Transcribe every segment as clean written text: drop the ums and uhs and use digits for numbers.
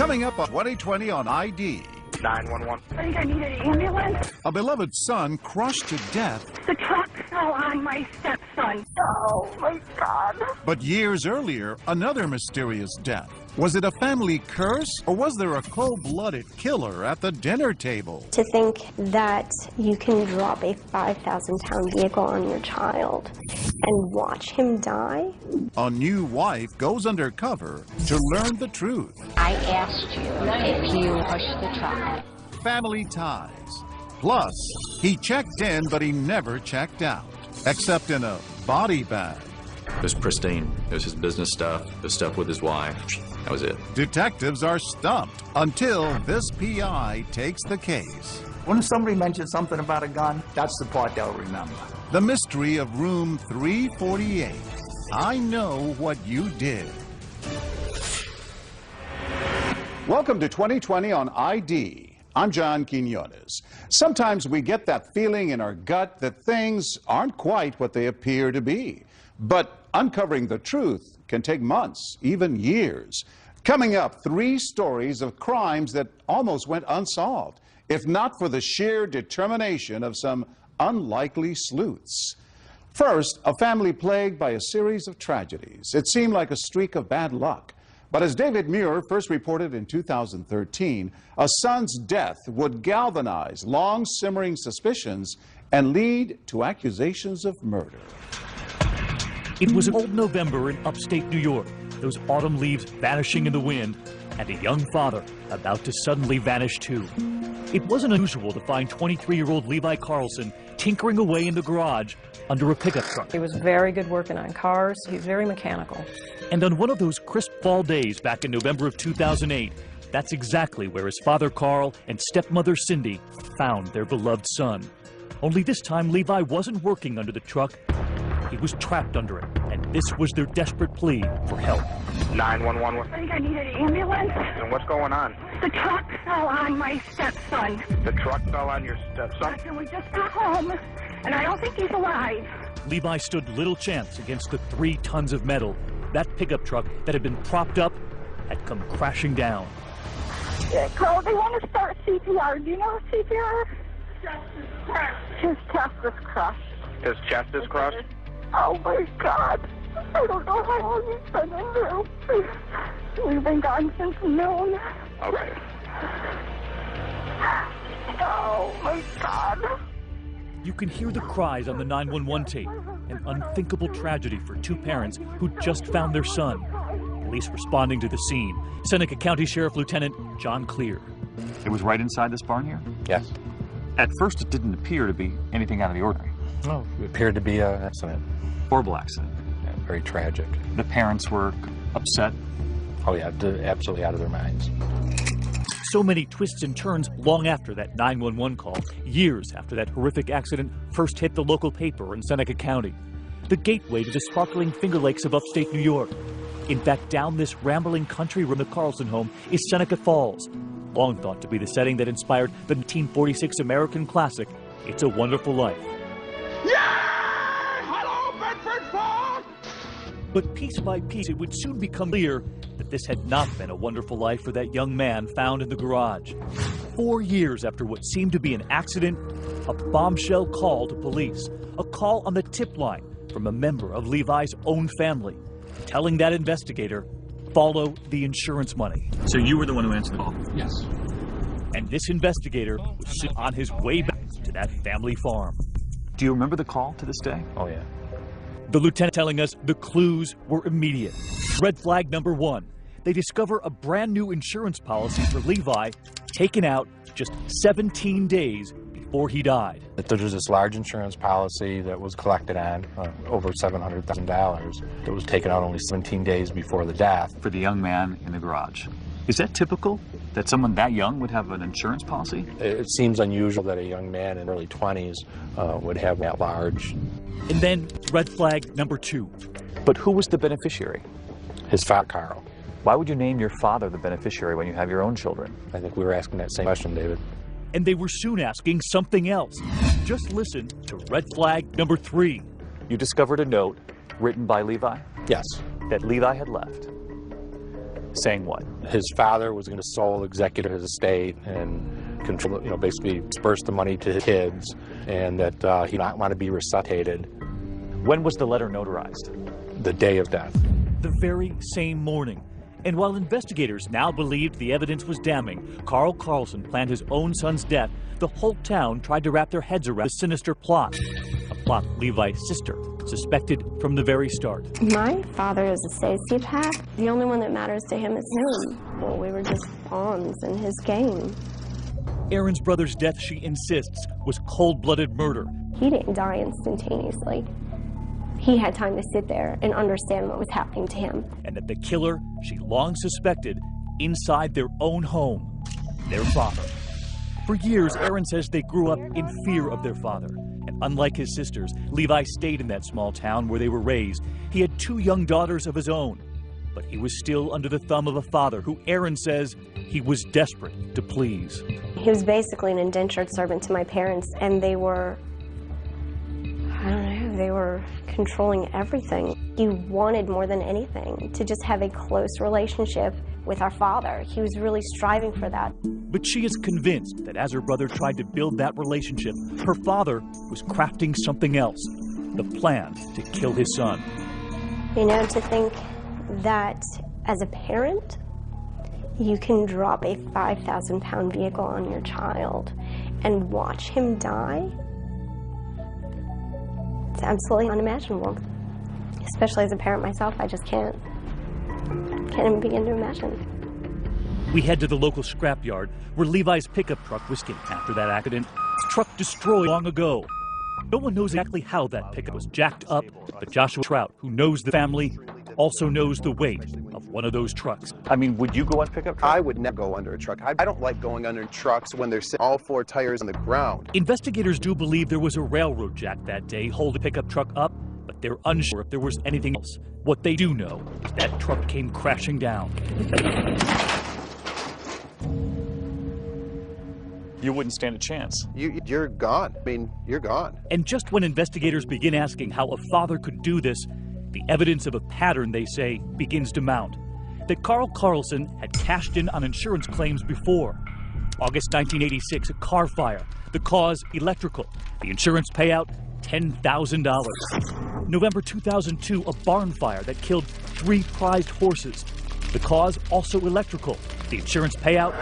Coming up on 2020 on ID. 911. I think I need an ambulance. A beloved son crushed to death. The truck fell on my stepson. Oh, my God. But years earlier, another mysterious death. Was it a family curse, or was there a cold-blooded killer at the dinner table? To think that you can drop a 5,000-pound vehicle on your child and watch him die? A new wife goes undercover to learn the truth. I asked you if you pushed the truck. Family ties. Plus, he checked in, but he never checked out, except in a body bag. It was pristine. It was his business stuff, the stuff with his wife. That was it. Detectives are stumped until this PI takes the case. When somebody mentions something about a gun, that's the part they'll remember. The mystery of room 348. I know what you did. Welcome to 2020 on ID. I'm John Quinones. Sometimes we get that feeling in our gut that things aren't quite what they appear to be. But uncovering the truth can take months, even years. Coming up, 3 stories of crimes that almost went unsolved, if not for the sheer determination of some unlikely sleuths. First, a family plagued by a series of tragedies. It seemed like a streak of bad luck. But as David Muir first reported in 2013, a son's death would galvanize long-simmering suspicions and lead to accusations of murder. It was an old November in upstate New York, those autumn leaves vanishing in the wind, and a young father about to suddenly vanish too. It wasn't unusual to find 23-year-old Levi Carlson tinkering away in the garage under a pickup truck. He was very good working on cars. He was very mechanical. And on one of those crisp fall days back in November of 2008, that's exactly where his father Carl and stepmother Cindy found their beloved son. Only this time Levi wasn't working under the truck. He was trapped under it, and this was their desperate plea for help. 911. I think I need an ambulance. And what's going on? The truck fell on my stepson. The truck fell on your stepson? And we just got home, and I don't think he's alive. Levi stood little chance against the 3 tons of metal. That pickup truck that had been propped up had come crashing down. Yeah, Carl, they want to start CPR. Do you know CPR? His chest is crushed. His chest is crushed? Oh my God. I don't know how long he's been in there. We've been gone since noon. Okay. Oh my God. You can hear the cries on the 911 tape. An unthinkable tragedy for 2 parents who just found their son. Police responding to the scene. Seneca County Sheriff Lieutenant John Clear. It was right inside this barn here? Yes. At first, it didn't appear to be anything out of the ordinary. No, it appeared to be an accident. Horrible accident. Yeah, very tragic. The parents were upset. Oh yeah, absolutely out of their minds. So many twists and turns long after that 911 call, years after that horrific accident first hit the local paper in Seneca County. The gateway to the sparkling Finger Lakes of upstate New York. In fact, down this rambling country road in the Carlson home is Seneca Falls, long thought to be the setting that inspired the 1946 American classic, It's a Wonderful Life. Hello, Bedford Falls! But piece by piece, it would soon become clear that this had not been a wonderful life for that young man found in the garage. 4 years after what seemed to be an accident, a bombshell call to police. A call on the tip line from a member of Levi's own family, telling that investigator, follow the insurance money. So you were the one who answered the call? Yes. And this investigator was on his way back to that family farm. Do you remember the call to this day? Oh yeah. The lieutenant telling us the clues were immediate. Red flag number 1. They discover a brand new insurance policy for Levi taken out just 17 days before he died. There was this large insurance policy that was collected on over $700,000 that was taken out only 17 days before the death. For the young man in the garage. Is that typical that someone that young would have an insurance policy? It seems unusual that a young man in early 20s would have that large. And then red flag number 2. But who was the beneficiary? His father, Carl. Why would you name your father the beneficiary when you have your own children? I think we were asking that same question, David. And they were soon asking something else. Just listen to red flag number 3. You discovered a note written by Levi? Yes. That Levi had left. Saying what? His father was going to sole executor his estate and control, basically disperse the money to his kids, and that he did not want to be resuscitated. When was the letter notarized? The day of death. The very same morning. And while investigators now believed the evidence was damning, Carl Carlson planned his own son's death, the whole town tried to wrap their heads around the sinister plot. A plot Levi's sister suspected from the very start. My father is a sociopath. The only one that matters to him is him. Well, we were just pawns in his game. Aaron's brother's death, she insists, was cold-blooded murder. He didn't die instantaneously. He had time to sit there and understand what was happening to him. And that the killer, she long suspected, inside their own home, their father. For years, Aaron says they grew up in fear of their father. And unlike his sisters, Levi stayed in that small town where they were raised. He had 2 young daughters of his own. But he was still under the thumb of a father who Aaron says he was desperate to please. He was basically an indentured servant to my parents, and they were, I don't know, they were controlling everything. He wanted more than anything to just have a close relationship with our father. He was really striving for that. But she is convinced that as her brother tried to build that relationship, her father was crafting something else, the plan to kill his son. You know, to think that as a parent, you can drop a 5,000-pound vehicle on your child and watch him die, it's absolutely unimaginable. Especially as a parent myself, I just can't even begin to imagine. We head to the local scrapyard where Levi's pickup truck was skinned after that accident. The truck destroyed long ago. No one knows exactly how that pickup was jacked up, but Joshua Trout, who knows the family, also knows the weight of one of those trucks. I mean, would you go on pickup truck? I would never go under a truck. I don't like going under trucks when there's all 4 tires on the ground. Investigators do believe there was a railroad jack that day holding the pickup truck up, but they're unsure if there was anything else. What they do know is that truck came crashing down. You wouldn't stand a chance. You're gone. I mean, you're gone. And just when investigators begin asking how a father could do this, the evidence of a pattern, they say, begins to mount. That Carl Carlson had cashed in on insurance claims before. August 1986, a car fire. The cause, electrical. The insurance payout, $10,000. November 2002, a barn fire that killed 3 prized horses. The cause, also electrical. The insurance payout,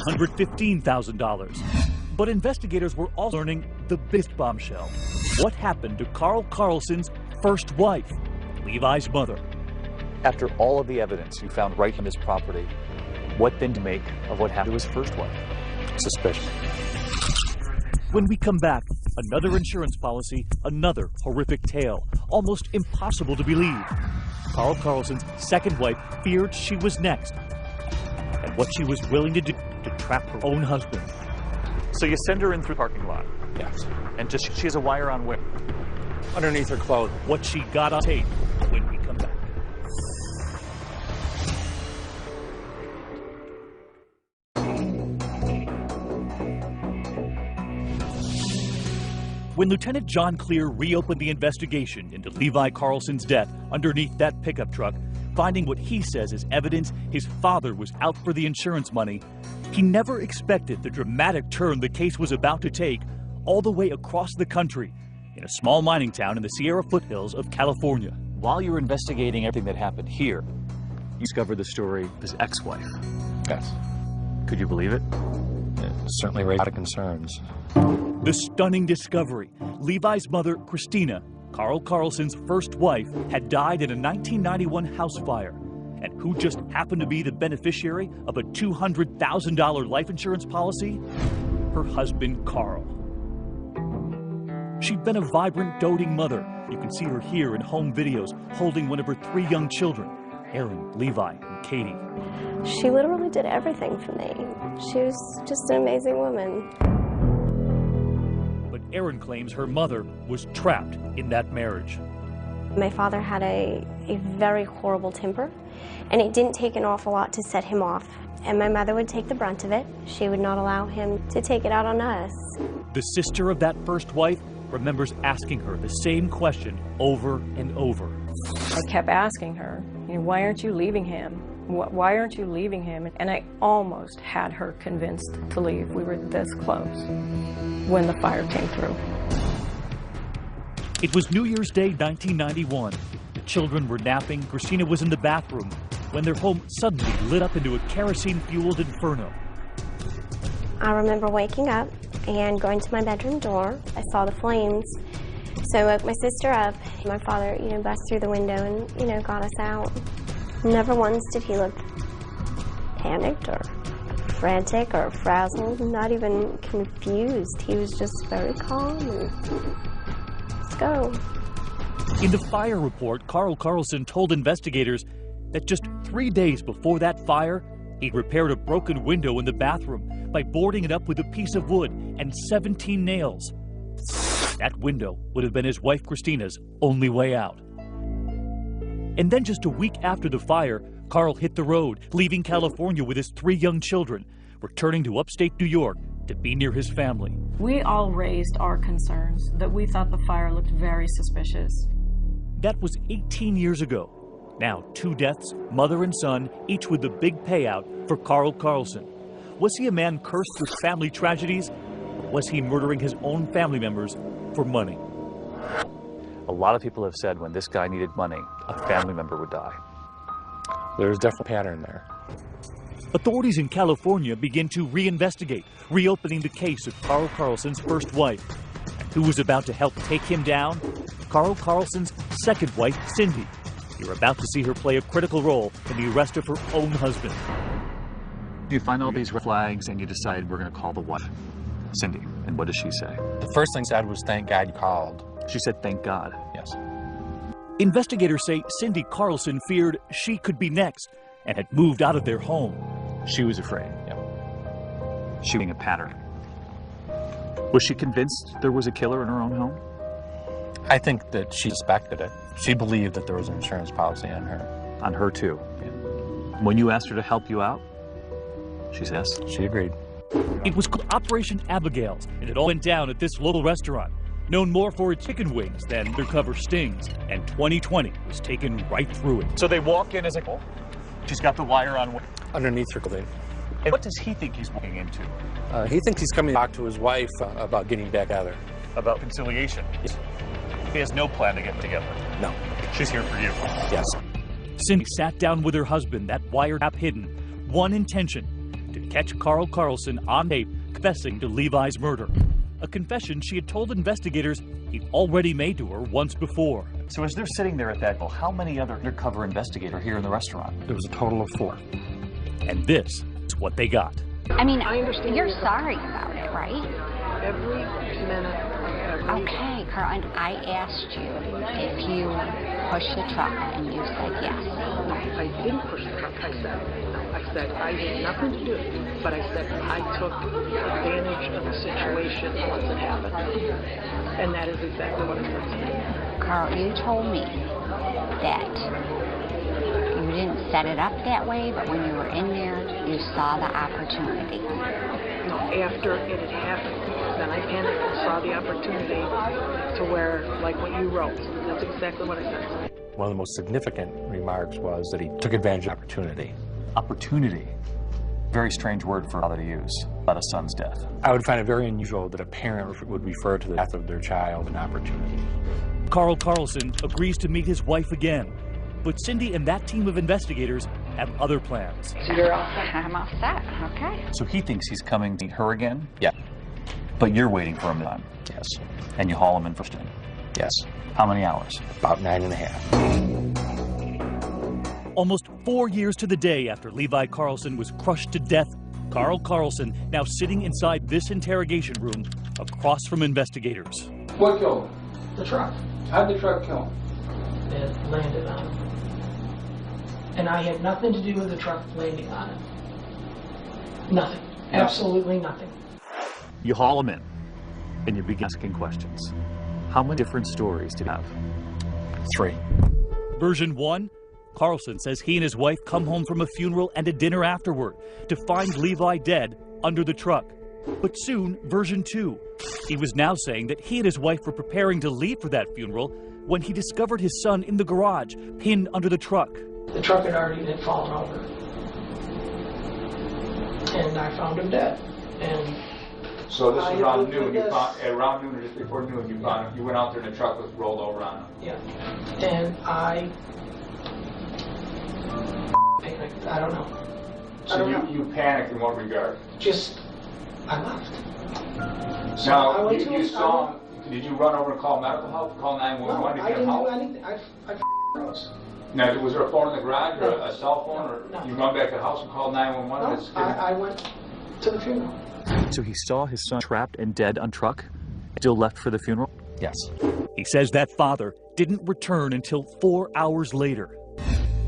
$115,000. But investigators were also learning the biggest bombshell. What happened to Carl Carlson's first wife, Levi's mother? After all of the evidence you found right on this property, what then to make of what happened to his first wife? Suspicion. When we come back, another insurance policy, another horrific tale, almost impossible to believe. Carl Carlson's second wife feared she was next, and what she was willing to do to trap her own husband. So you send her in through the parking lot? Yes. And just she has a wire on where? Underneath her clothing. What she got on tape when we come back. When Lieutenant John Clear reopened the investigation into Levi Carlson's death underneath that pickup truck, finding what he says is evidence his father was out for the insurance money, he never expected the dramatic turn the case was about to take all the way across the country in a small mining town in the Sierra foothills of California. While you were investigating everything that happened here, you discovered the story of his ex-wife. Yes. Could you believe it? It certainly raised a lot of concerns. The stunning discovery: Levi's mother, Christina, Carl Carlson's first wife, had died in a 1991 house fire. And who just happened to be the beneficiary of a $200,000 life insurance policy? Her husband, Carl. She'd been a vibrant, doting mother. You can see her here in home videos, holding one of her 3 young children, Aaron, Levi, and Katie. She literally did everything for me. She was just an amazing woman. But Aaron claims her mother was trapped in that marriage. My father had a very horrible temper, and it didn't take an awful lot to set him off. And my mother would take the brunt of it. She would not allow him to take it out on us. The sister of that first wife remembers asking her the same question over and over. I kept asking her, why aren't you leaving him? Why aren't you leaving him? And I almost had her convinced to leave. We were this close when the fire came through. It was New Year's Day, 1991. The children were napping. Christina was in the bathroom when their home suddenly lit up into a kerosene-fueled inferno. I remember waking up and going to my bedroom door. I saw the flames. So I woke my sister up. My father, bust through the window and, got us out. Never once did he look panicked or frantic or frazzled, not even confused. He was just very calm and let's go. In the fire report, Carl Carlson told investigators that just 3 days before that fire, he'd repaired a broken window in the bathroom by boarding it up with a piece of wood and 17 nails. That window would have been his wife Christina's only way out. And then just a week after the fire, Carl hit the road, leaving California with his 3 young children, returning to upstate New York to be near his family. We all raised our concerns that we thought the fire looked very suspicious. That was 18 years ago. Now 2 deaths, mother and son, each with a big payout for Carl Carlson. Was he a man cursed with family tragedies? Or was he murdering his own family members for money? A lot of people have said when this guy needed money, a family member would die. There's definitely a pattern there. Authorities in California begin to reinvestigate, reopening the case of Carl Carlson's first wife. And who was about to help take him down? Carl Carlson's second wife, Cindy. You're about to see her play a critical role in the arrest of her own husband. You find all these red flags and you decide we're going to call the wife, Cindy. And what does she say? The first thing said was, "Thank God you called." She said, "Thank God." Yes. Investigators say Cindy Carlson feared she could be next and had moved out of their home. She was afraid. Yep. She being a pattern. Was she convinced there was a killer in her own home? I think that she suspected it. She believed that there was an insurance policy on her. On her too? Yeah. When you asked her to help you out, she says? She agreed. It was called Operation Abigail's, and it all went down at this local restaurant, known more for its chicken wings than undercover stings, and 2020 was taken right through it. So they walk in as a... She's got the wire on... Underneath her clothing. And what does he think he's walking into? He thinks he's coming to talk to his wife about getting back together. About conciliation? Yes. He has no plan to get together? No. She's here for you? Yes. Cindy sat down with her husband, that wiretap hidden. One intention, to catch Carl Carlson on tape confessing to Levi's murder. A confession she had told investigators he'd already made to her once before. So as they're sitting there at that, how many other undercover investigators are here in the restaurant? There was a total of 4. And this is what they got. I mean, I understand you're sorry about it, right? Every minute. Okay, Carl, and I asked you if you pushed the truck, and you said yes. No, I didn't push the truck. I said I had nothing to do, but I said I took advantage of the situation once it happened. And that is exactly what I said. Carl, you told me that you didn't set it up that way, but when you were in there, you saw the opportunity. No, after it had happened, then I panicked and saw the opportunity to where, like what you wrote. That's exactly what I said. One of the most significant remarks was that he took advantage of opportunity. Opportunity. Very strange word for a father to use about a son's death. I would find it very unusual that a parent would refer to the death of their child an opportunity. Carl Carlson agrees to meet his wife again, but Cindy and that team of investigators have other plans. So you're all set? I'm all set, okay. So he thinks he's coming to meet her again? Yeah. But you're waiting for him to time? Yes. And you haul him in first in? Yes. How many hours? About 9.5. Almost 4 years to the day after Levi Carlson was crushed to death, Carl Carlson now sitting inside this interrogation room across from investigators. What killed him? The truck. How'd the truck kill him? It landed on him. And I had nothing to do with the truck landing on him. Nothing. Absolutely nothing. You haul him in, and you begin asking questions. How many different stories do you have? 3. Version 1, Carlson says he and his wife come home from a funeral and a dinner afterward to find Levi dead under the truck. But soon, version 2, he was now saying that he and his wife were preparing to leave for that funeral when he discovered his son in the garage, pinned under the truck. The truck had fallen over. And I found him dead. And so this was around noon. Around noon or just before noon, you found him. You went out there and the truck was rolled over on him. Yeah. And I panicked. I don't know. So you panicked in what regard? Just, I left. So now, you saw him. Did you run over and call medical help? Call 911 to get help? No, I didn't do anything. I froze. Now, was there a phone in the garage or No. a cell phone? No. Or you run back to the house and call 911? No, I went to the funeral. So he saw his son trapped and dead on truck, still left for the funeral? Yes. He says that father didn't return until 4 hours later.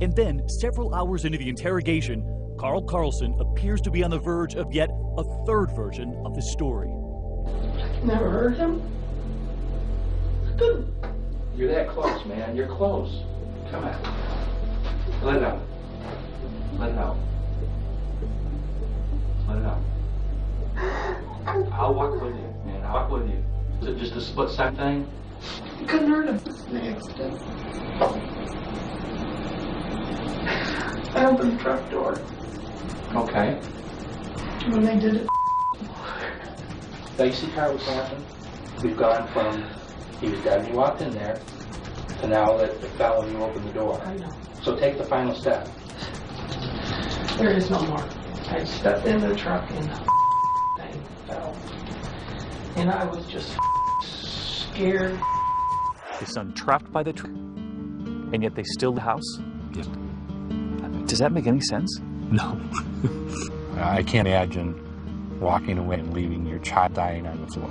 And then, several hours into the interrogation, Carl Carlson appears to be on the verge of yet a third version of the story. Never heard him? Good. You're that close, man. You're close. Come on. Let it out. Let it out. Let it out. I'll walk with you, man. I'll walk with you. Is it just a split-second thing? You couldn't hurt him. An accident. I opened the truck door. Okay. When they did it. Now you see how it's happened? We've gone from he was dead and you walked in there to now that it fell and you opened the door. I know. So take the final step. There is no more. I stepped into the truck and the thing fell. And I was just scared. His son trapped by the truck, and yet they still the house? Yeah. Does that make any sense? No. I can't imagine walking away and leaving your child dying on the floor.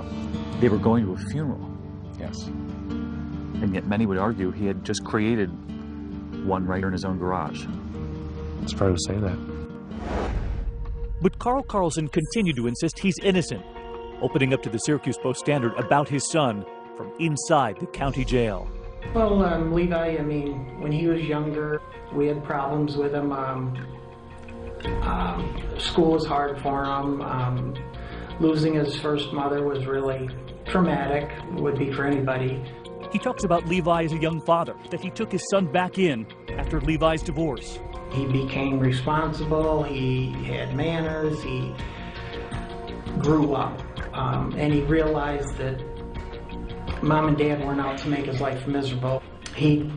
They were going to a funeral. Yes. And yet many would argue he had just created one right here in his own garage. It's fair to say that. But Carl Carlson continued to insist he's innocent, opening up to the Syracuse Post-Standard about his son from inside the county jail. Well, Levi, I mean, when he was younger, we had problems with him. School was hard for him. Losing his first mother was really traumatic, would be for anybody. He talks about Levi as a young father, that he took his son back in after Levi's divorce. He became responsible, he had manners, he grew up, and he realized that Mom and Dad weren't out to make his life miserable. He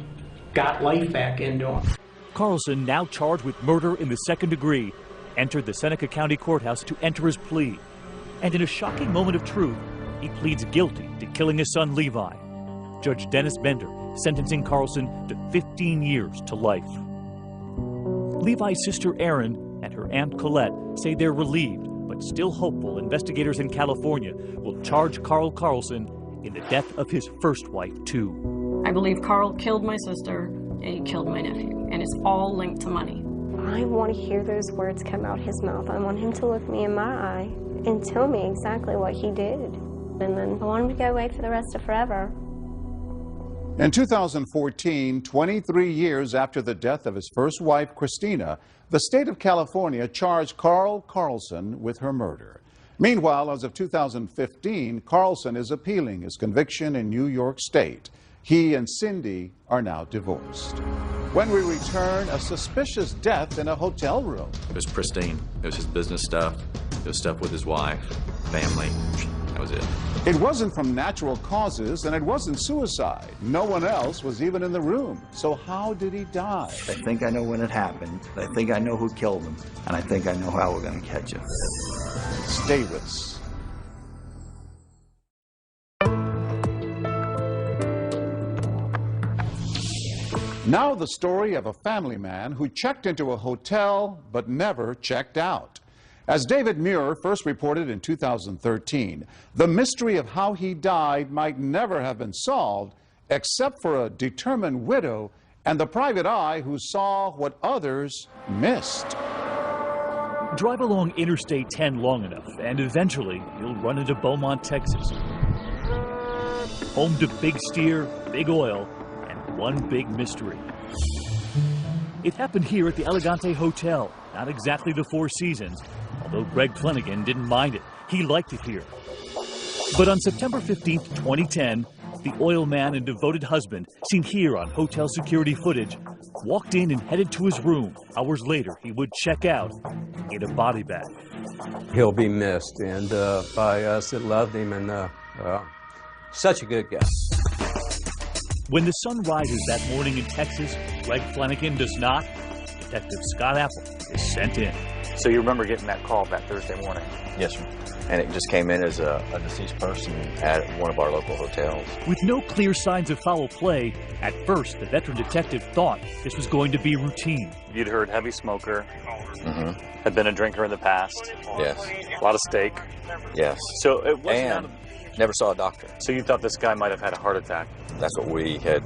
got life back into him. Carlson, now charged with murder in the second degree, entered the Seneca County Courthouse to enter his plea. And in a shocking moment of truth, he pleads guilty to killing his son Levi. Judge Dennis Bender sentencing Carlson to 15 years to life. Levi's sister Erin and her aunt Colette say they're relieved, but still hopeful investigators in California will charge Carl Carlson in the death of his first wife, too. I believe Carl killed my sister and he killed my nephew, and it's all linked to money. I want to hear those words come out his mouth. I want him to look me in my eye and tell me exactly what he did. And then I want him to go away for the rest of forever. In 2014, 23 years after the death of his first wife, Christina, the state of California charged Carl Carlson with her murder. Meanwhile, as of 2015, Carlson is appealing his conviction in New York State. He and Cindy are now divorced. When we return, a suspicious death in a hotel room. It was pristine. It was his business stuff. It was stuff with his wife, family. That was it. It wasn't from natural causes, and it wasn't suicide. No one else was even in the room. So how did he die? I think I know when it happened. I think I know who killed him. And I think I know how we're going to catch him. Stay with us. Now the story of a family man who checked into a hotel but never checked out. As David Muir first reported in 2013, the mystery of how he died might never have been solved except for a determined widow and the private eye who saw what others missed. Drive along Interstate 10 long enough, and eventually you'll run into Beaumont, Texas. Home to Big Steer, Big Oil, and one big mystery. It happened here at the Elegante Hotel, not exactly the Four Seasons, although Greg Flanagan didn't mind it. He liked it here. But on September 15th, 2010, The oil man and devoted husband, seen here on hotel security footage, walked in and headed to his room. Hours later, he would check out in a body bag. He'll be missed, and by us that loved him, and such a good guy. When the sun rises that morning in Texas, Greg Flanagan does not. Detective Scott Apple is sent in. So you remember getting that call that Thursday morning? Yes, sir. And it just came in as a deceased person at one of our local hotels. With no clear signs of foul play, at first the veteran detective thought this was going to be routine. You'd heard heavy smoker, had been a drinker in the past. Yes. A lot of steak. Yes. So it wasn't and never saw a doctor. So you thought this guy might have had a heart attack? That's what we had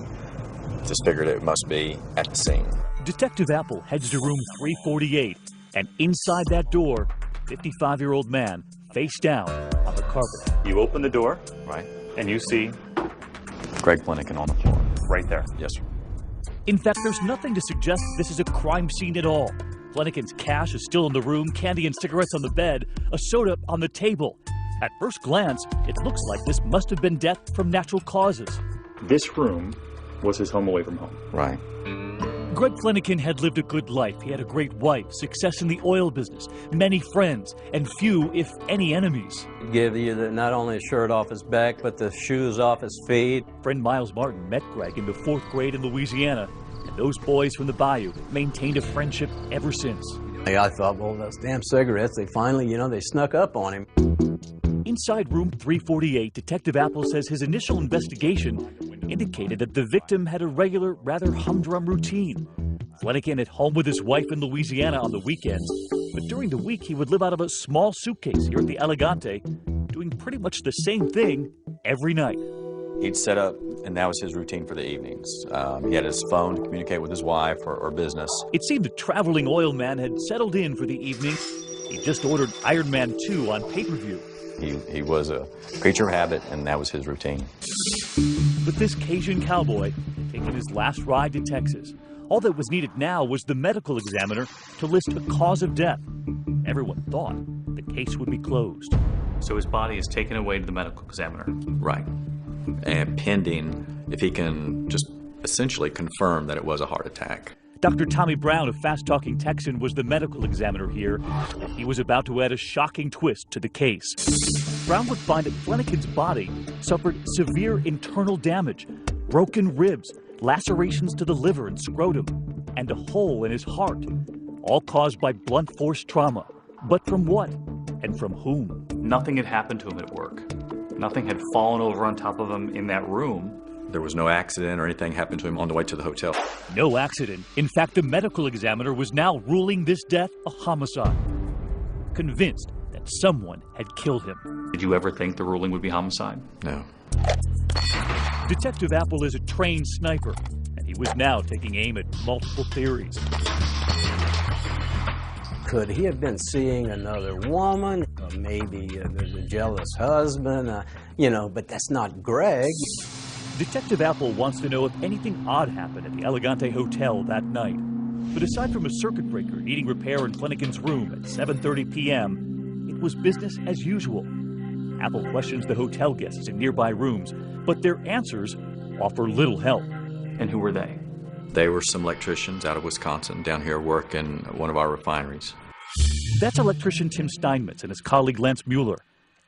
just figured it must be at the scene. Detective Apple heads to room 348, and inside that door, 55-year-old man face down on the carpet. You open the door, right, and you see Greg Flanagan on the floor. Right there. Yes, sir. In fact, there's nothing to suggest this is a crime scene at all. Flanagan's cash is still in the room, candy and cigarettes on the bed, a soda on the table. At first glance, it looks like this must have been death from natural causes. This room was his home away from home. Right. Greg Flanagan had lived a good life. He had a great wife, success in the oil business, many friends, and few, if any, enemies. Give you not only a shirt off his back, but the shoes off his feet. Friend Miles Martin met Greg in the 4th grade in Louisiana, and those boys from the bayou maintained a friendship ever since. I thought, well, those damn cigarettes, they finally, they snuck up on him. Inside room 348, Detective Apple says his initial investigation indicated that the victim had a regular, rather humdrum routine. Flanagan at home with his wife in Louisiana on the weekends, but during the week he would live out of a small suitcase here at the Elegante, doing pretty much the same thing every night. He'd set up, and that was his routine for the evenings. He had his phone to communicate with his wife or business. It seemed the traveling oil man had settled in for the evening. He just ordered Iron Man 2 on pay-per-view. He was a creature of habit, and that was his routine. But this Cajun cowboy had taken his last ride to Texas. All that was needed now was the medical examiner to list a cause of death. Everyone thought the case would be closed. So his body is taken away to the medical examiner. Right. And pending if he can just essentially confirm that it was a heart attack. Dr. Tommy Brown, a fast-talking Texan, was the medical examiner here. He was about to add a shocking twist to the case. Brown would find that Flanagan's body suffered severe internal damage, broken ribs, lacerations to the liver and scrotum, and a hole in his heart, all caused by blunt force trauma. But from what? And from whom? Nothing had happened to him at work. Nothing had fallen over on top of him in that room. There was no accident or anything happened to him on the way to the hotel. No accident. In fact, the medical examiner was now ruling this death a homicide, convinced that someone had killed him. Did you ever think the ruling would be homicide? No. Detective Apple is a trained sniper, and he was now taking aim at multiple theories. Could he have been seeing another woman? Or maybe there's a jealous husband, but that's not Greg. Detective Apple wants to know if anything odd happened at the Elegante Hotel that night. But aside from a circuit breaker needing repair in Flanagan's room at 7:30 p.m., it was business as usual. Apple questions the hotel guests in nearby rooms, but their answers offer little help. And who were they? They were some electricians out of Wisconsin down here working at one of our refineries. That's electrician Tim Steinmetz and his colleague Lance Mueller,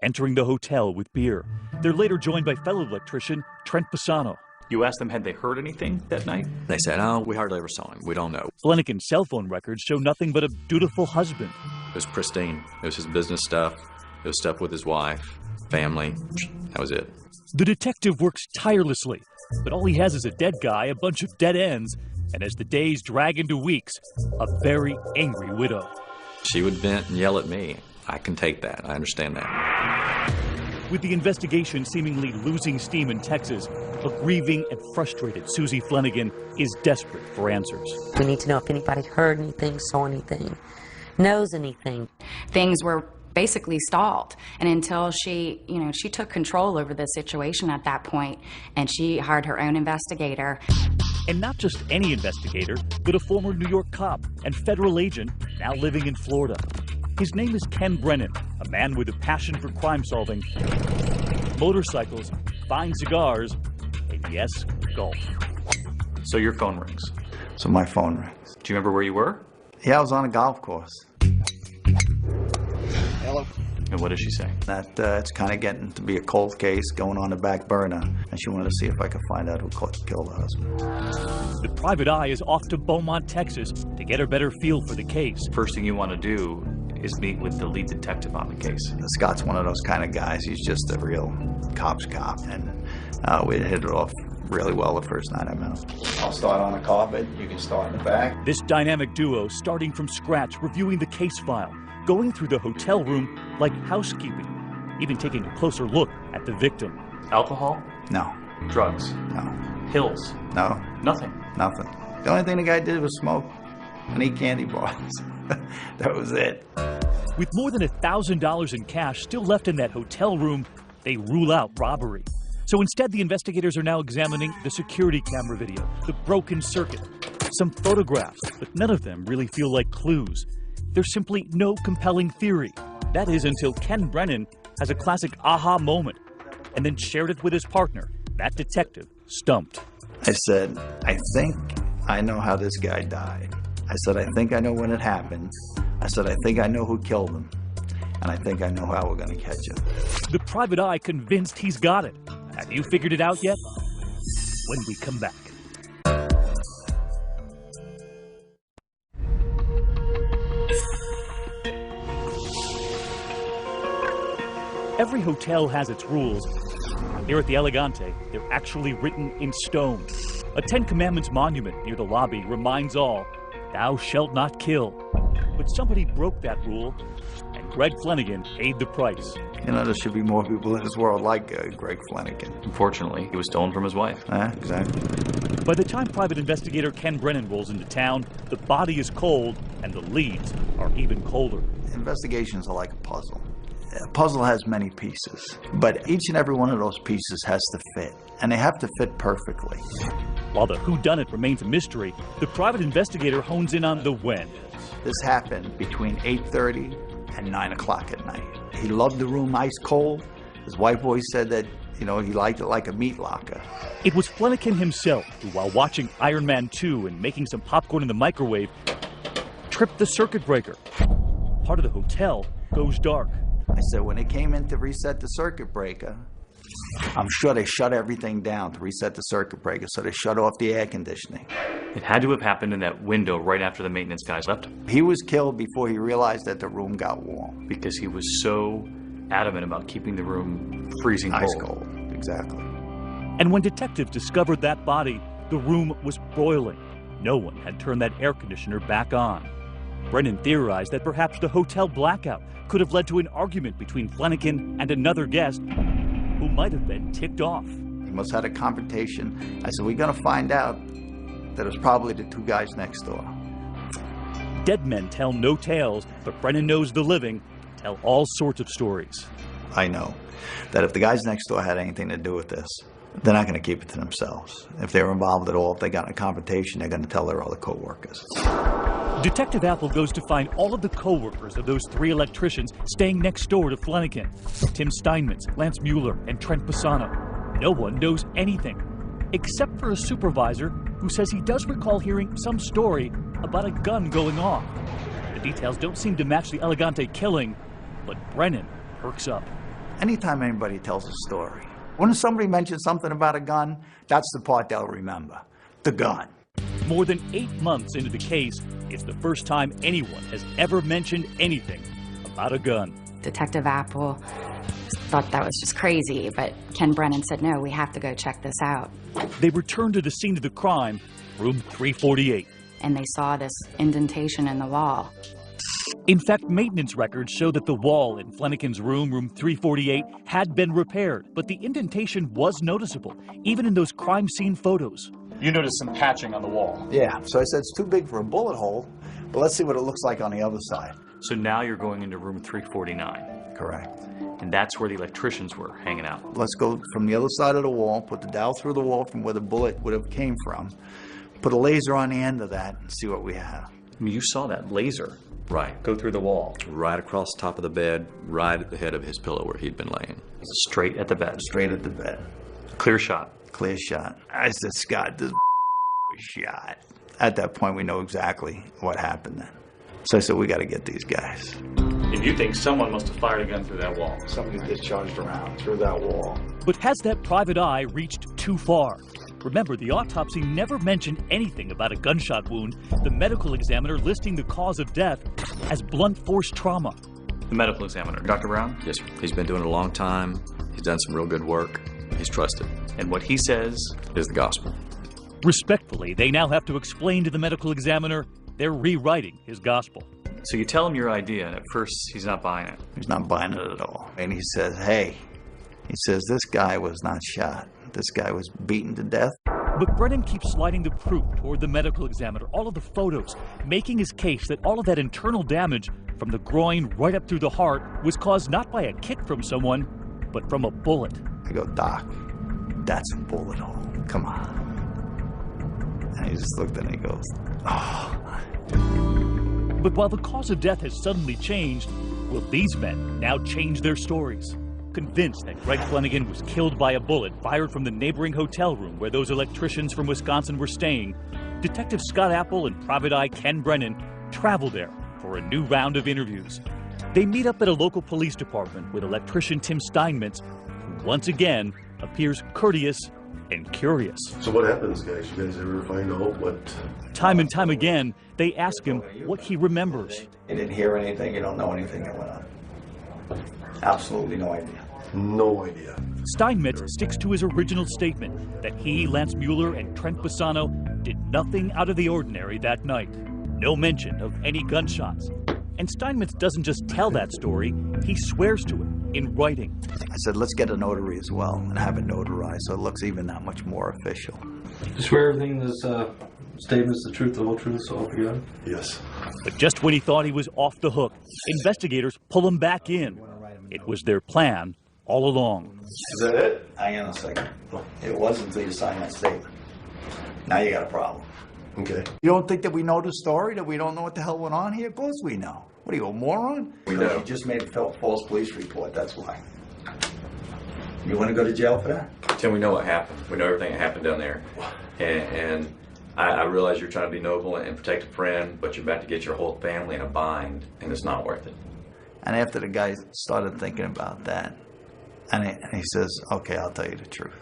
entering the hotel with beer. They're later joined by fellow electrician Trent Pisano. You asked them, had they heard anything that night? They said, oh, we hardly ever saw him. We don't know. Flanagan's cell phone records show nothing but a dutiful husband. It was pristine. It was his business stuff. It was stuff with his wife, family. That was it. The detective works tirelessly, but all he has is a dead guy, a bunch of dead ends, and as the days drag into weeks, a very angry widow. She would vent and yell at me. I can take that. I understand that. With the investigation seemingly losing steam in Texas, a grieving and frustrated Susie Flanagan is desperate for answers. We need to know if anybody heard anything, saw anything, knows anything. Things were basically stalled, and until she took control over the situation at that point, and she hired her own investigator. And not just any investigator, but a former New York cop and federal agent now living in Florida. His name is Ken Brennan, a man with a passion for crime solving, motorcycles, fine cigars, yes, golf. So your phone rings. So my phone rings. Do you remember where you were? Yeah, I was on a golf course. Hello. And what did she say? That it's kind of getting to be a cold case going on the back burner, and she wanted to see if I could find out who killed her husband. The private eye is off to Beaumont, Texas to get a better feel for the case. First thing you want to do is meet with the lead detective on the case. Scott's one of those kind of guys. He's just a real cop's cop, and we hit it off really well the first night I met him. I'll start on the carpet. You can start in the back. This dynamic duo starting from scratch, reviewing the case file, going through the hotel room like housekeeping, even taking a closer look at the victim. Alcohol? No. Drugs? No. Pills? No. Nothing? Nothing. The only thing the guy did was smoke and eat candy bars. That was it. With more than $1,000 in cash still left in that hotel room, they rule out robbery. So instead, the investigators are now examining the security camera video, the broken circuit, some photographs, but none of them really feel like clues. There's simply no compelling theory. That is until Ken Brennan has a classic aha moment and then shared it with his partner, that detective, Stumped. I said, I think I know how this guy died. I said, I think I know when it happened. I said, I think I know who killed him. And I think I know how we're going to catch him. The private eye convinced he's got it. Have you figured it out yet? When we come back. Every hotel has its rules. Here at the Elegante, they're actually written in stone. A Ten Commandments monument near the lobby reminds all, thou shalt not kill. But somebody broke that rule, and Greg Flanagan paid the price. You know, there should be more people in this world like Greg Flanagan. Unfortunately, he was stolen from his wife. Exactly. By the time private investigator Ken Brennan rolls into town, the body is cold, and the leads are even colder. Investigations are like a puzzle. A puzzle has many pieces, but each and every one of those pieces has to fit, and they have to fit perfectly. While the whodunit remains a mystery, the private investigator hones in on the when. This happened between 8:30 and 9 o'clock at night. He loved the room ice cold. His wife always said that, you know, he liked it like a meat locker. It was Flanagan himself who, while watching Iron Man 2 and making some popcorn in the microwave, tripped the circuit breaker. Part of the hotel goes dark. I said, when they came in to reset the circuit breaker, I'm sure they shut everything down to reset the circuit breaker, so they shut off the air conditioning. It had to have happened in that window right after the maintenance guys left. He was killed before he realized that the room got warm. Because he was so adamant about keeping the room freezing cold. Ice cold, exactly. And when detectives discovered that body, the room was broiling. No one had turned that air conditioner back on. Brennan theorized that perhaps the hotel blackout could have led to an argument between Flanagan and another guest who might have been ticked off. He must have had a confrontation. I said, we're going to find out that it was probably the two guys next door. Dead men tell no tales, but Brennan knows the living tell all sorts of stories. I know that if the guys next door had anything to do with this, they're not going to keep it to themselves. If they were involved at all, if they got in a confrontation, they're going to tell their other co-workers. Detective Apple goes to find all of the co-workers of those three electricians staying next door to Flanagan. Tim Steinmetz, Lance Mueller, and Trent Pisano. No one knows anything, except for a supervisor who says he does recall hearing some story about a gun going off. The details don't seem to match the Elegante killing, but Brennan perks up. Anytime anybody tells a story, when somebody mentions something about a gun, that's the part they'll remember. The gun. More than 8 months into the case, it's the first time anyone has ever mentioned anything about a gun. Detective Apple thought that was just crazy, but Ken Brennan said, no, we have to go check this out. They returned to the scene of the crime, room 348. And they saw this indentation in the wall. In fact, maintenance records show that the wall in Flanagan's room, room 348, had been repaired, but the indentation was noticeable, even in those crime scene photos. You noticed some patching on the wall. Yeah, so I said it's too big for a bullet hole, but let's see what it looks like on the other side. So now you're going into room 349. Correct. And that's where the electricians were hanging out. Let's go from the other side of the wall, put the dowel through the wall from where the bullet would have came from, put a laser on the end of that, and see what we have. I mean, you saw that laser. Right. Go through the wall. Right across the top of the bed, right at the head of his pillow where he'd been laying. Straight at the bed. Straight at the bed. Clear shot. clear shot. I said, Scott, this was shot. At that point, we know exactly what happened then. So I said, we got to get these guys. And you think someone must have fired a gun through that wall? Somebody discharged around through that wall. But has that private eye reached too far? Remember, the autopsy never mentioned anything about a gunshot wound, the medical examiner listing the cause of death as blunt force trauma. The medical examiner, Dr. Brown? Yes, sir. He's been doing it a long time. He's done some real good work. He's trusted. And what he says is the gospel. Respectfully, they now have to explain to the medical examiner they're rewriting his gospel. So you tell him your idea, and at first he's not buying it. He's not buying it at all. And he says, hey, he says, this guy was not shot. This guy was beaten to death. But Brennan keeps sliding the proof toward the medical examiner, all of the photos, making his case that all of that internal damage from the groin right up through the heart was caused not by a kick from someone, but from a bullet. I go, Doc, that's a bullet hole. Come on. And he just looked at me and goes, oh. But while the cause of death has suddenly changed, will these men now change their stories? Convinced that Greg Flanagan was killed by a bullet fired from the neighboring hotel room where those electricians from Wisconsin were staying, Detective Scott Apple and Private Eye Ken Brennan travel there for a new round of interviews. They meet up at a local police department with electrician Tim Steinmetz, who once again appears courteous and curious. So what happens, guys? You guys ever find out what... Time and time again, they ask him what he remembers. You didn't hear anything, you don't know anything that went on. Absolutely no idea. No idea. Steinmetz sticks to his original statement that he, Lance Mueller, and Trent Bassano did nothing out of the ordinary that night. No mention of any gunshots. And Steinmetz doesn't just tell that story, he swears to it in writing. I said, let's get a notary as well and have it notarized so it looks even that much more official. You swear everything in this statement is the truth, the whole truth, so help you God? Yes. But just when he thought he was off the hook, investigators pull him back in. It was their plan all along. Is that it? Hang on a second. It wasn't until you signed that statement. Now you got a problem. Okay. You don't think that we know the story, that we don't know what the hell went on here? Of course we know. What are you, a moron? We know. You just made a false police report, that's why. You want to go to jail for that? Tim, we know what happened. We know everything that happened down there. And I realize you're trying to be noble and protect a friend, but you're about to get your whole family in a bind, and it's not worth it. And after the guy started thinking about that, and he says, okay, I'll tell you the truth.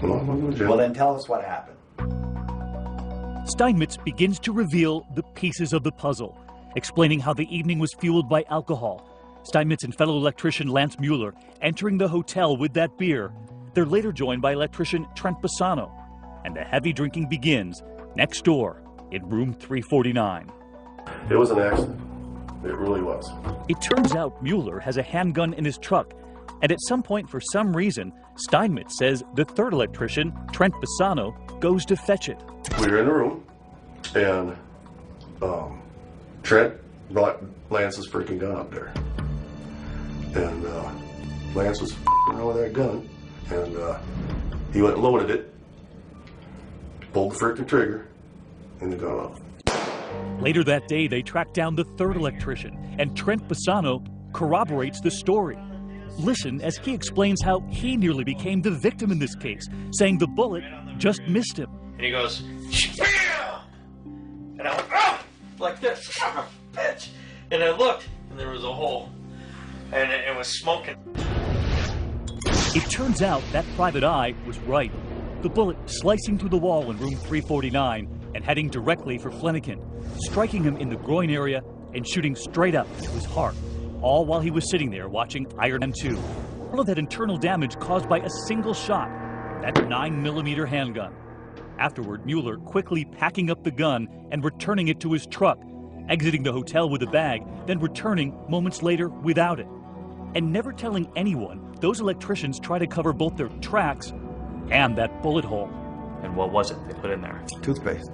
Well, then tell us what happened. Steinmetz begins to reveal the pieces of the puzzle, explaining how the evening was fueled by alcohol. Steinmetz and fellow electrician Lance Mueller entering the hotel with that beer. They're later joined by electrician Trent Bassano. And the heavy drinking begins next door in room 349. It was an accident. It really was. It turns out Mueller has a handgun in his truck. And at some point, for some reason, Steinmetz says the third electrician, Trent Bassano, goes to fetch it. We were in a room, and Trent brought Lance's freaking gun up there. And Lance was around with that gun, and he went and loaded it, pulled the freaking trigger, and the gun off. Later that day, they track down the third electrician, and Trent Bassano corroborates the story. Listen as he explains how he nearly became the victim in this case, saying the bullet just missed him. And he goes, "Bam!" And I went, "Oh!" like this, son of a bitch. And I looked, and there was a hole, and it was smoking. It turns out that private eye was right. The bullet slicing through the wall in room 349 and heading directly for Flanagan, striking him in the groin area and shooting straight up into his heart, all while he was sitting there watching Iron Man 2. All of that internal damage caused by a single shot, that 9mm handgun. Afterward, Mueller quickly packing up the gun and returning it to his truck, exiting the hotel with a bag, then returning moments later without it. And never telling anyone, those electricians try to cover both their tracks and that bullet hole. And what was it they put in there? Toothpaste.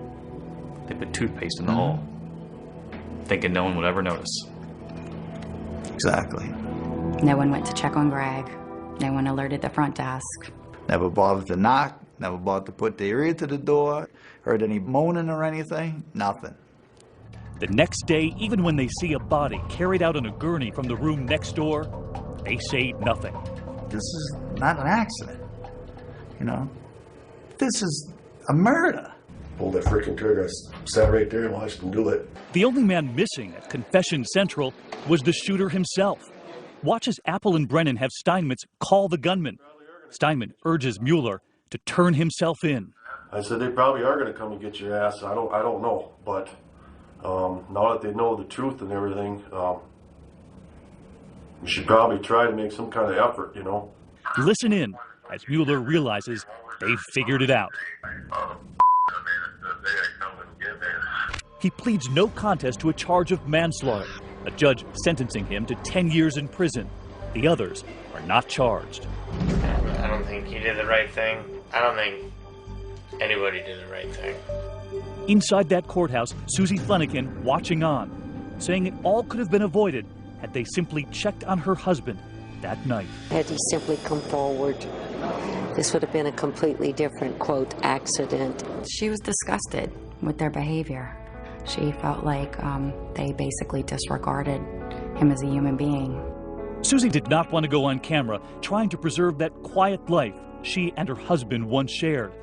They put toothpaste in the hole, thinking no one would ever notice. Exactly. No one went to check on Greg. No one alerted the front desk. Never bothered to knock, never bothered to put their ear to the door, heard any moaning or anything, nothing. The next day, even when they see a body carried out on a gurney from the room next door, they say nothing. This is not an accident, you know? This is a murder. Pulled that freaking trigger. I sat right there and watched him do it. The only man missing at Confession Central was the shooter himself. Watch as Apple and Brennan have Steinmetz call the gunman. Steinmetz urges Mueller to turn himself in. I said, they probably are going to come and get your ass. I don't know. But now that they know the truth and everything, you should probably try to make some kind of effort, you know. Listen in as Mueller realizes they've figured it out. He pleads no contest to a charge of manslaughter, a judge sentencing him to 10 years in prison. The others are not charged. I don't think he did the right thing. I don't think anybody did the right thing. Inside that courthouse, Susie Flanagan watching on, saying it all could have been avoided had they simply checked on her husband that night. Had he simply come forward, this would have been a completely different, quote, accident. She was disgusted with their behavior. She felt like they basically disregarded him as a human being. Susie did not want to go on camera trying to preserve that quiet life she and her husband once shared.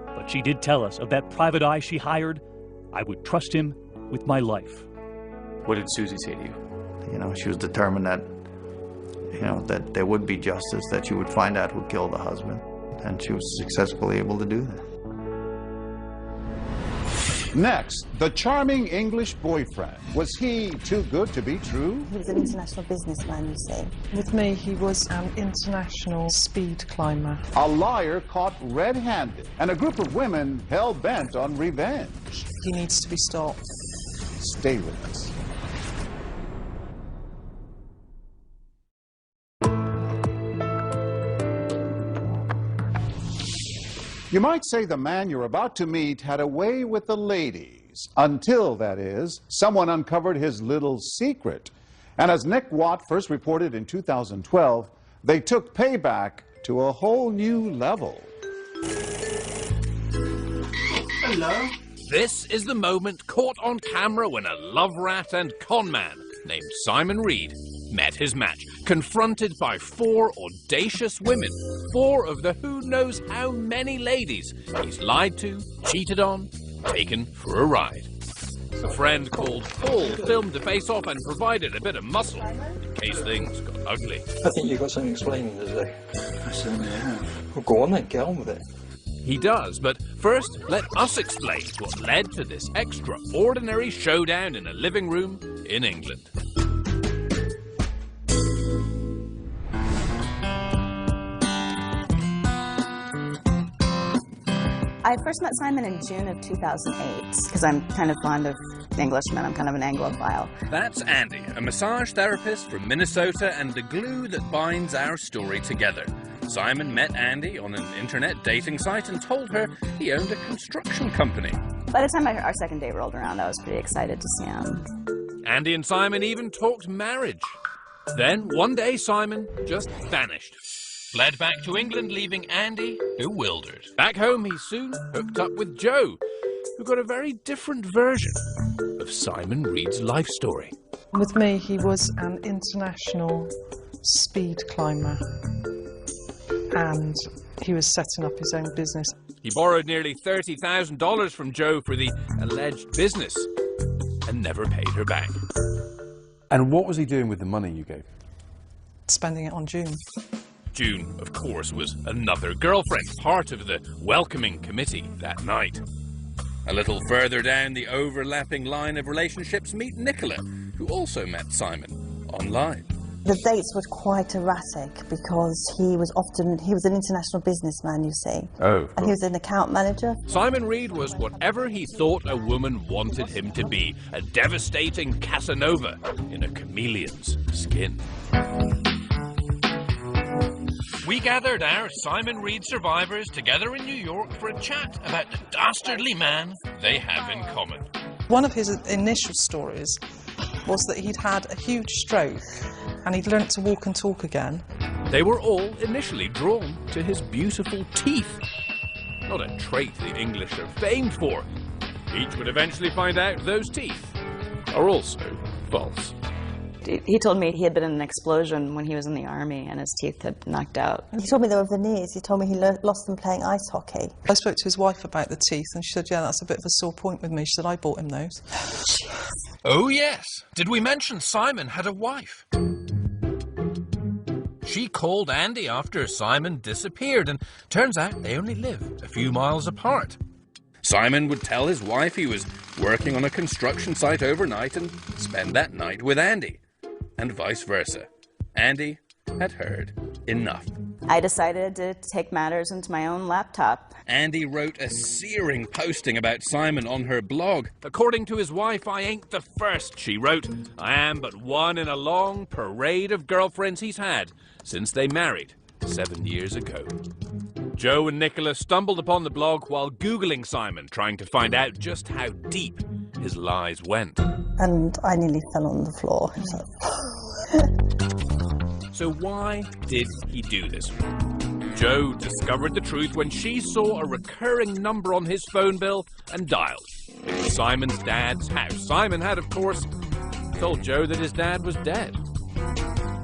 But she did tell us of that private eye she hired. I would trust him with my life. What did Susie say to you? You know, she was determined that, you know, that there would be justice, that she would find out who killed the husband. And she was successfully able to do that. Next, the charming English boyfriend. Was he too good to be true? He was an international businessman, you see. With me, he was an international speed climber. A liar caught red-handed, and a group of women hell-bent on revenge. He needs to be stopped. Stay with us. You might say the man you're about to meet had a way with the ladies, until, that is, someone uncovered his little secret. And as Nick Watt first reported in 2012, they took payback to a whole new level. Hello. This is the moment caught on camera when a love rat and con man named Simon Reed met his match, confronted by 4 audacious women, 4 of the who knows how many ladies he's lied to, cheated on, taken for a ride. A friend called Paul filmed the face-off and provided a bit of muscle in case things got ugly. I think you've got something explaining to do. I certainly have. Well, go on then, get on with it. He does, but first, let us explain what led to this extraordinary showdown in a living room in England. I first met Simon in June of 2008, because I'm kind of fond of Englishmen. I'm kind of an Anglophile. That's Andy, a massage therapist from Minnesota and the glue that binds our story together. Simon met Andy on an internet dating site and told her he owned a construction company. By the time our second date rolled around, I was pretty excited to see him. Andy and Simon even talked marriage. Then, one day, Simon just vanished. Fled back to England, leaving Andy bewildered. Back home, he soon hooked up with Joe, who got a very different version of Simon Reed's life story. With me, he was an international speed climber, and he was setting up his own business. He borrowed nearly $30,000 from Joe for the alleged business and never paid her back. And what was he doing with the money you gave? Spending it on June. June, of course, was another girlfriend, part of the welcoming committee that night. A little further down the overlapping line of relationships, meet Nicola, who also met Simon online. The dates were quite erratic because he was an international businessman, you see. Oh, and he was an account manager. Simon Reed was whatever he thought a woman wanted him to be, a devastating Casanova in a chameleon's skin. We gathered our Simon Reed survivors together in New York for a chat about the dastardly man they have in common. One of his initial stories was that he'd had a huge stroke and he'd learnt to walk and talk again. They were all initially drawn to his beautiful teeth. Not a trait the English are famed for. Each would eventually find out those teeth are also false. He told me he had been in an explosion when he was in the Army and his teeth had knocked out. He told me they were veneers. He told me he lost them playing ice hockey. I spoke to his wife about the teeth and she said, yeah, that's a bit of a sore point with me. She said, I bought him those. Oh yes, did we mention Simon had a wife? She called Andy after Simon disappeared, and turns out they only live a few miles apart. Simon would tell his wife he was working on a construction site overnight and spend that night with Andy, and vice versa. Andy had heard enough. I decided to take matters into my own laptop. Andy wrote a searing posting about Simon on her blog. According to his wife, I ain't the first, she wrote. I am but one in a long parade of girlfriends he's had since they married 7 years ago. Joe and Nicola stumbled upon the blog while Googling Simon, trying to find out just how deep his lies went. And I nearly fell on the floor. So why did he do this? Joe discovered the truth when she saw a recurring number on his phone bill and dialed. It was Simon's dad's house. Simon had, of course, told Joe that his dad was dead.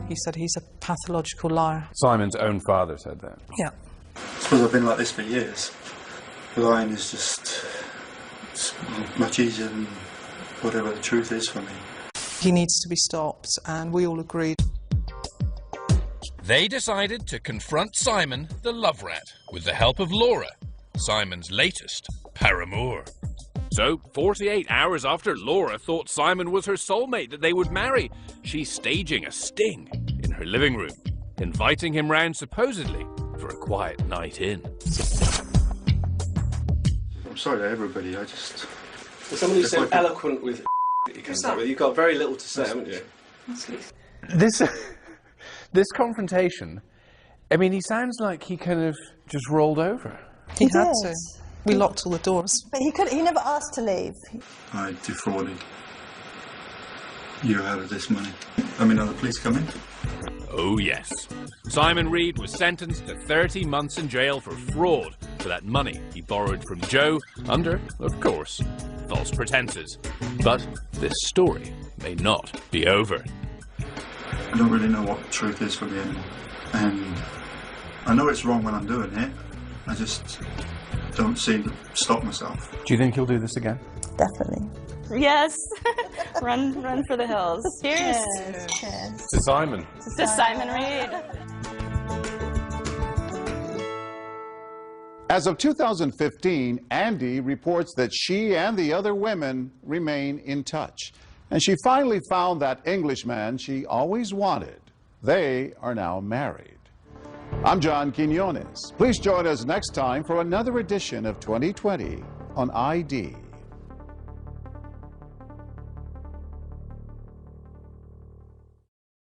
He said he's a pathological liar. Simon's own father said that? Yeah. I suppose I've been like this for years. Lying is just it's much easier than whatever the truth is for me. He needs to be stopped, and we all agreed. They decided to confront Simon, the love rat, with the help of Laura, Simon's latest paramour. So, 48 hours after Laura thought Simon was her soulmate that they would marry, she's staging a sting in her living room, inviting him round supposedly for a quiet night in. I'm sorry to everybody, I just... For somebody so eloquent with that you comes up with, you've got very little to say, haven't you? This confrontation, I mean, he sounds like he kind of just rolled over. He had to. We locked all the doors. But he never asked to leave. I defrauded you out of this money. I mean, are the police coming? Oh yes. Simon Reed was sentenced to 30 months in jail for fraud for that money he borrowed from Joe under, of course, false pretenses. But this story may not be over. I don't really know what the truth is for me anymore. And I know it's wrong when I'm doing it. I just don't seem to stop myself. Do you think he'll do this again? Definitely. Yes. run for the hills. Cheers. Cheers. To Simon. To Simon Reed. As of 2015, Andy reports that she and the other women remain in touch. And she finally found that Englishman she always wanted. They are now married. I'm John Quinones. Please join us next time for another edition of 2020 on ID.